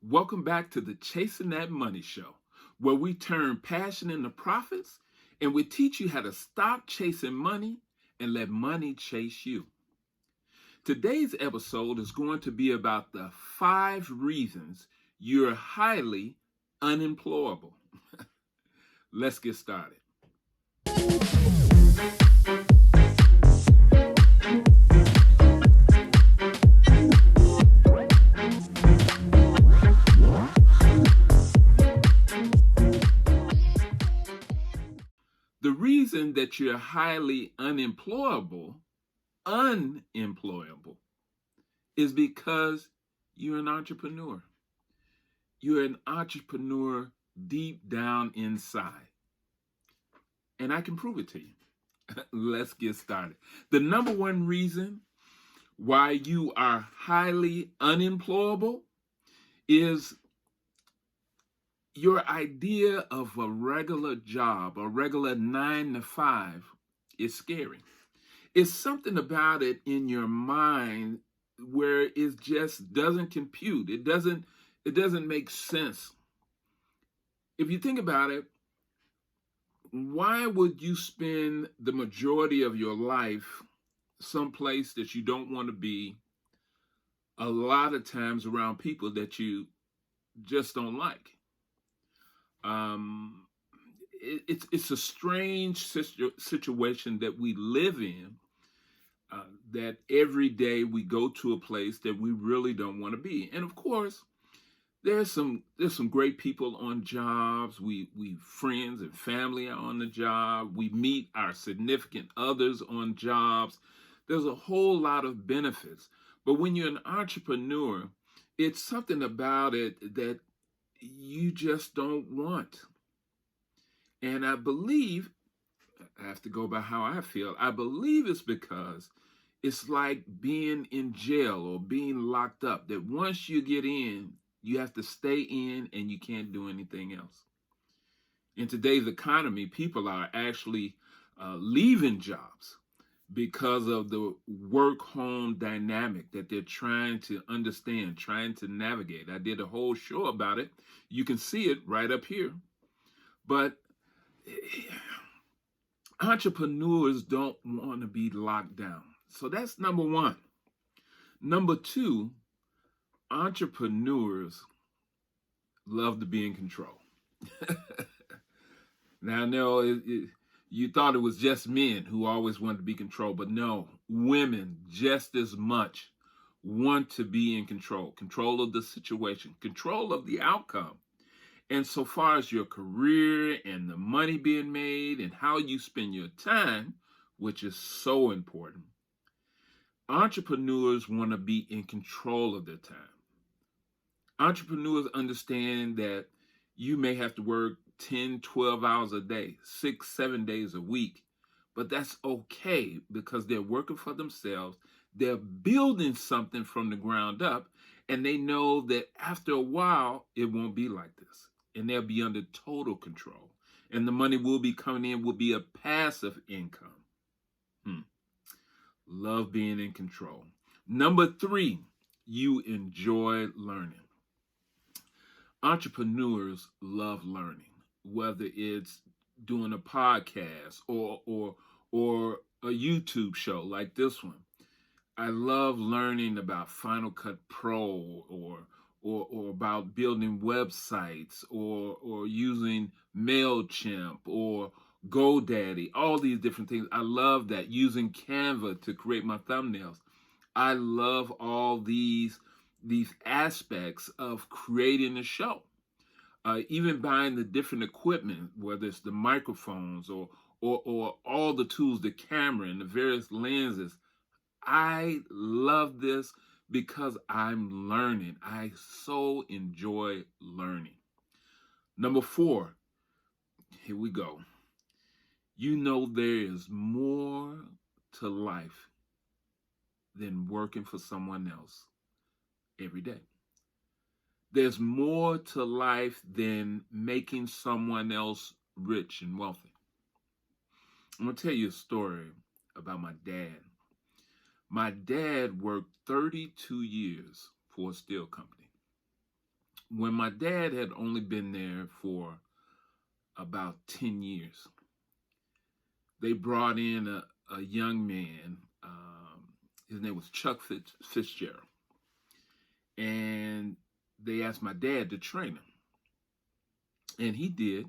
Welcome back to the Chasing That Money Show, where we turn passion into profits and we teach you how to stop chasing money and let money chase you. Today's episode is going to be about the 5 reasons you're highly unemployable. Let's get started. The reason that you're highly unemployable, is because you're an entrepreneur. You're an entrepreneur deep down inside. And I can prove it to you. Let's get started. The number one reason why you are highly unemployable is your idea of a regular job, a regular 9 to 5, is scary. It's something about it in your mind where it just doesn't compute. It doesn't make sense. If you think about it, why would you spend the majority of your life someplace that you don't want to be, a lot of times around people that you just don't like? Um, it's a strange situation that we live in. That every day we go to a place that we really don't want to be, and of course, there's some great people on jobs. We friends and family are on the job. We meet our significant others on jobs. There's a whole lot of benefits. But when you're an entrepreneur, it's something about it that you just don't want. And I believe, I have to go by how I feel, I believe it's because it's like being in jail or being locked up, that once you get in, you have to stay in and you can't do anything else. In today's economy, people are actually leaving jobs because of the work home dynamic that they're trying to understand, trying to navigate. I did a whole show about it. You can see it right up here. But entrepreneurs don't want to be locked down. So that's number one. Number two, entrepreneurs love to be in control. Now, no, you thought it was just men who always wanted to be controlled, but no, women just as much want to be in control of the situation, control of the outcome. And so far as your career and the money being made and how you spend your time, which is so important, entrepreneurs want to be in control of their time. Entrepreneurs understand that you may have to work 10, 12 hours a day, 6, 7 days a week, but that's okay because they're working for themselves. They're building something from the ground up, and they know that after a while, it won't be like this, and they'll be under total control, and the money will be coming in, will be a passive income. Love being in control. Number three, you enjoy learning. Entrepreneurs love learning, whether it's doing a podcast or a YouTube show like this one. I love learning about Final Cut Pro or about building websites or using MailChimp or GoDaddy, all these different things. I love that. Using Canva to create my thumbnails. I love all these aspects of creating a show. Even buying the different equipment, whether it's the microphones or all the tools, the camera and the various lenses. I love this because I'm learning. I so enjoy learning. Number four, here we go. You know there is more to life than working for someone else every day. There's more to life than making someone else rich and wealthy. I'm going to tell you a story about my dad. My dad worked 32 years for a steel company. when my dad had only been there for about 10 years, they brought in a young man. His name was Chuck Fitzgerald. And they asked my dad to train him. And he did,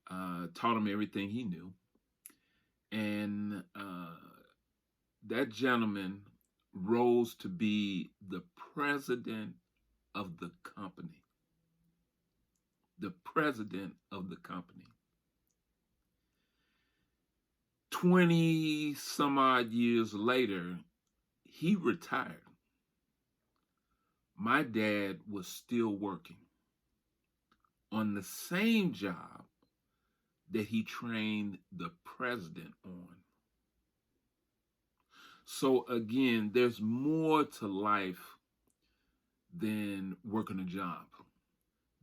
taught him everything he knew. And that gentleman rose to be the president of the company. The president of the company. 20 some odd years later, he retired. My dad was still working on the same job that he trained the president on. So again, there's more to life than working a job,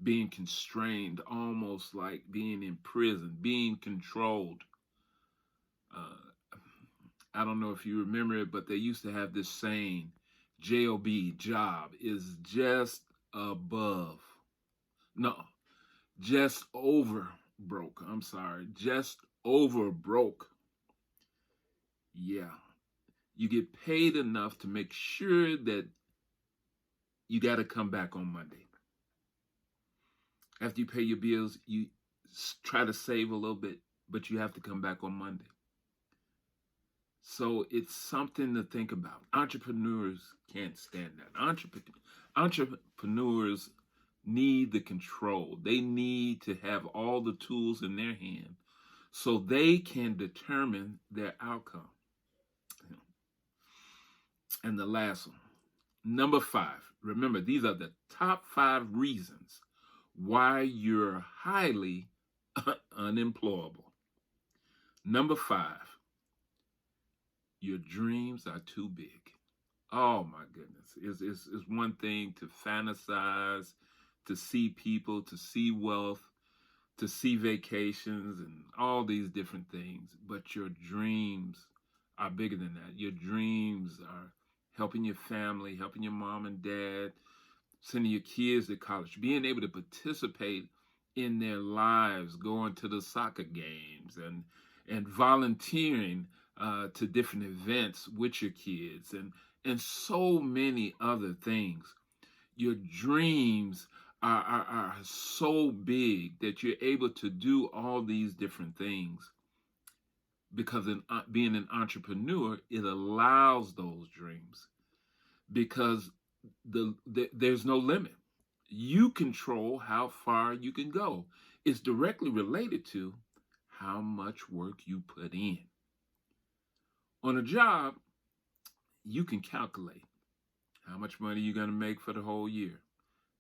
being constrained, almost like being in prison, being controlled. I don't know if you remember it, but they used to have this saying, JOB, job, is just above. No, just over broke. I'm sorry, just over broke. Yeah. You get paid enough to make sure that you got to come back on Monday. After you pay your bills, you try to save a little bit, but you have to come back on Monday. So it's something to think about. Entrepreneurs can't stand that. Entrepreneurs need the control. They need to have all the tools in their hand so they can determine their outcome. And the last one, number 5. Remember, these are the top 5 reasons why you're highly unemployable. Number 5, your dreams are too big. Oh my goodness. It's one thing to fantasize, to see people, to see wealth, to see vacations and all these different things. But your dreams are bigger than that. Your dreams are helping your family, helping your mom and dad, sending your kids to college, being able to participate in their lives, going to the soccer games and volunteering to different events with your kids and so many other things. Your dreams are so big that you're able to do all these different things because being an entrepreneur, it allows those dreams because there's no limit. You control how far you can go. It's directly related to how much work you put in. On a job, you can calculate how much money you're going to make for the whole year,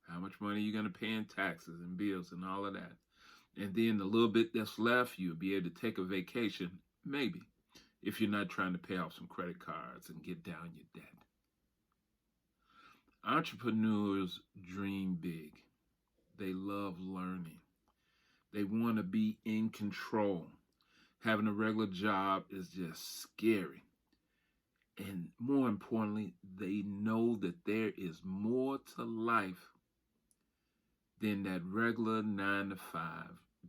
how much money you're going to pay in taxes and bills and all of that. And then the little bit that's left, you'll be able to take a vacation, maybe, if you're not trying to pay off some credit cards and get down your debt. Entrepreneurs dream big. They love learning. They want to be in control. Having a regular job is just scary. And more importantly, they know that there is more to life than that regular 9 to 5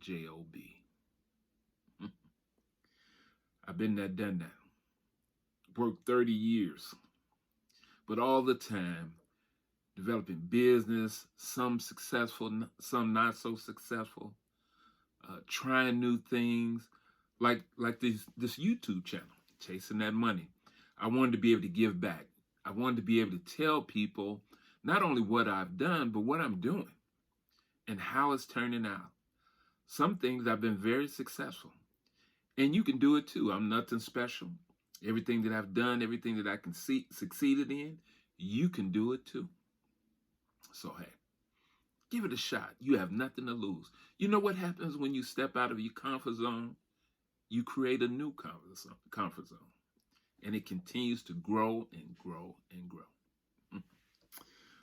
job. I've been there, done that. Worked 30 years. But all the time, developing business, some successful, some not so successful, trying new things, like this YouTube channel, chasing that money. I wanted to be able to give back. I wanted to be able to tell people not only what I've done, but what I'm doing and how it's turning out. Some things I've been very successful. And you can do it too. I'm nothing special. Everything that I've done, everything that I can succeeded in, you can do it too. So hey, give it a shot. You have nothing to lose. You know what happens when you step out of your comfort zone? You create a new comfort zone. And it continues to grow and grow and grow.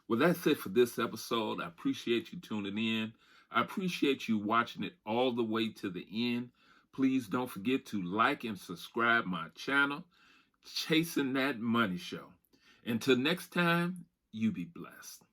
Well, that's it for this episode. I appreciate you tuning in. I appreciate you watching it all the way to the end. Please don't forget to like and subscribe my channel, Chasing That Money Show. Until next time, you be blessed.